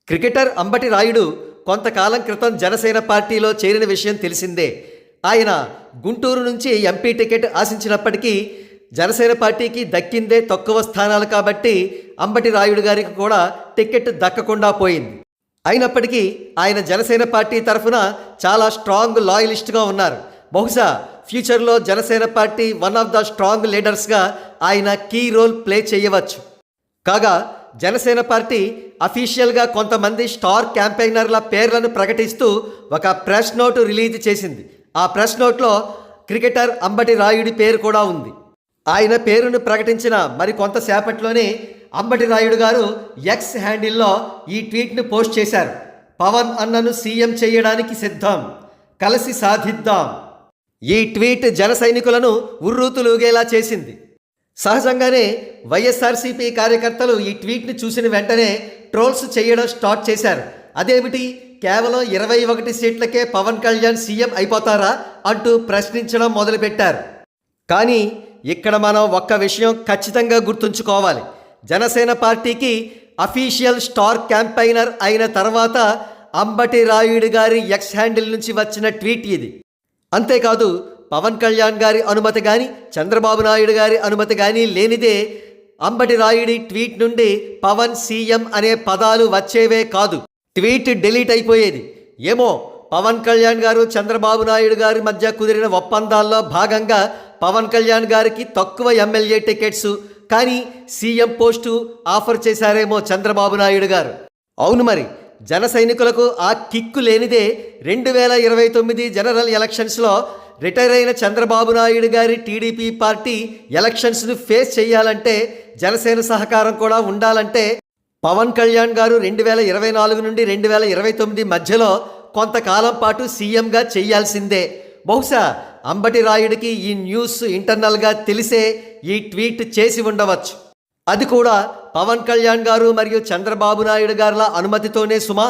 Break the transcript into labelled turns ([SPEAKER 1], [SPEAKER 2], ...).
[SPEAKER 1] Cricketer Ambati Rayudu కొంతకాలం క్రితం జనసేన పార్టీలో చేరిన విషయం తెలిసిందే. ఆయన గుంటూరు నుంచి ఎంపీ టికెట్ ఆశించినప్పటికీ జనసేన పార్టీకి దక్కిందే తక్కువ స్థానాలు కాబట్టి అంబటి రాయుడు గారికి కూడా టికెట్ దక్కకుండా పోయింది. అయినప్పటికీ ఆయన జనసేన పార్టీ తరఫున చాలా స్ట్రాంగ్ లాయలిస్ట్గా ఉన్నారు. బహుశా ఫ్యూచర్లో Janasena party one of the strong లీడర్స్గా ఆయన కీ రోల్ ప్లే చేయవచ్చు. కాగా జనసేన పార్టీ అఫీషియల్గా కొంతమంది స్టార్ క్యాంపెయినర్ల పేర్లను ప్రకటిస్తూ ఒక ప్రెస్ నోటు రిలీజ్ చేసింది. ఆ ప్రెస్ నోట్లో క్రికెటర్ అంబటి రాయుడి పేరు కూడా ఉంది. ఆయన పేరును ప్రకటించిన మరి కొంతసేపట్లోనే అంబటి రాయుడు గారు ఎక్స్ హ్యాండిల్లో ఈ ట్వీట్ను పోస్ట్ చేశారు. పవన్ అన్నను సీఎం చేయడానికి సిద్ధం, కలిసి సాధిద్దాం. ఈ ట్వీట్ జన సైనికులను ఉర్రూతులూగేలా చేసింది. సహజంగానే వైఎస్ఆర్సీపీ కార్యకర్తలు ఈ ట్వీట్ని చూసిన వెంటనే ట్రోల్స్ చేయడం స్టార్ట్ చేశారు. అదేమిటి, కేవలం 21 సీట్లకే పవన్ కళ్యాణ్ సీఎం అయిపోతారా అంటూ ప్రశ్నించడం మొదలుపెట్టారు. కానీ ఇక్కడ మనం ఒక్క విషయం ఖచ్చితంగా గుర్తుంచుకోవాలి. జనసేన పార్టీకి అఫీషియల్ స్టార్ క్యాంపెయినర్ అయిన తర్వాత అంబటి రాయుడు గారి ఎక్స్ హ్యాండిల్ నుంచి వచ్చిన ట్వీట్ ఇది. అంతేకాదు పవన్ కళ్యాణ్ గారి అనుమతి కానీ చంద్రబాబు నాయుడు గారి అనుమతి కానీ లేనిదే అంబటి రాయుడి ట్వీట్ నుండి పవన్ సీఎం అనే పదాలు వచ్చేవే కాదు, ట్వీట్ డిలీట్ అయిపోయేది. ఏమో పవన్ కళ్యాణ్ గారు చంద్రబాబు నాయుడు గారి మధ్య కుదిరిన ఒప్పందాల్లో భాగంగా పవన్ కళ్యాణ్ గారికి తక్కువ ఎమ్మెల్యే టికెట్స్ కానీ సీఎం పోస్టు ఆఫర్ చేశారేమో చంద్రబాబు నాయుడు గారు. అవును, మరి జన సైనికులకు ఆ కిక్కు లేనిదే 2029 జనరల్ ఎలక్షన్స్లో రిటైర్ అయిన చంద్రబాబు నాయుడు గారి టీడీపీ పార్టీ ఎలక్షన్స్ను ఫేస్ చేయాలంటే జనసేన సహకారం కూడా ఉండాలంటే పవన్ కళ్యాణ్ గారు 2024 నుండి 2029 మధ్యలో కొంతకాలం పాటు సీఎంగా చేయాల్సిందే. బహుశా అంబటి రాయుడికి ఈ న్యూస్ ఇంటర్నల్గా తెలిసే ఈ ట్వీట్ చేసి ఉండవచ్చు. అది కూడా పవన్ కళ్యాణ్ గారు మరియు చంద్రబాబు నాయుడు గారుల అనుమతితోనే సుమా.